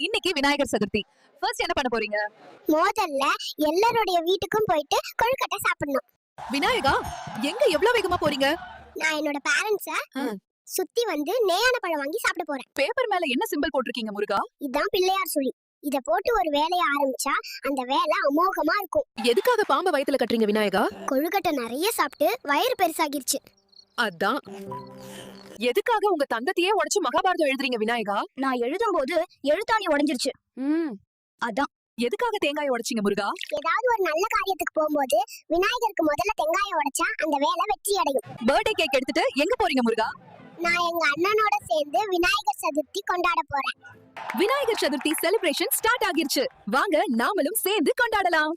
இன்னைக்கு விநாயகர் சதுர்த்தி. ஃபர்ஸ்ட் என்ன பண்ண போறீங்க? முதல்ல எல்லாரோட வீட்டுக்கும் போயிட்டு கொழுக்கட்டை சாப்பிடணும். விநாயகா, எங்க எவ்வளவு வேகமா போறீங்க? நான் என்னோட பேரண்ட்ஸ சுத்தி வந்து நேயான பழம் வாங்கி சாப்பிட போறேன். பேப்பர் மேல என்ன சிம்பிள் போட்டிருக்கீங்க முருகா? இதான் பிள்ளையார் சுழி. இத போட்டு ஒரு வேலையை ஆரம்பிச்சா அந்த வேலை அமோகமா இருக்கும். எதுக்காக பாம்பை வயித்துல கட்டுறீங்க விநாயகா? கொழுக்கட்டை நிறைய சாப்பிட்டு வயிறு பெருசாகிருச்சு. அதான். எதுக்காக உங்க தந்தத்தையே உடைச்சு மகாபாரதம் எழுதுறீங்க விநாயகா? நான் எழுதும்போது எழுத்தாணி உடைஞ்சிருச்சு. அதான். எதுக்காக தேங்காய் உடைச்சீங்க முருகா? ஏதாவது ஒரு நல்ல காரியத்துக்கு போகும்போது விநாயகருக்கு முதல்ல தேங்காயை உடைச்சா அந்த வேலை வெற்றி அடையும். பர்த்டே கேக் எடுத்துட்டு எங்க போறீங்க முருகா? நான் எங்க அண்ணனோட சேர்ந்து விநாயகர் சதுர்த்தி கொண்டாட போறேன். விநாயகர் சதுர்த்தி செலிப்ரேஷன் ஸ்டார்ட் ஆகிருச்சு. வாங்க நாமளும் சேர்ந்து கொண்டாடலாம்.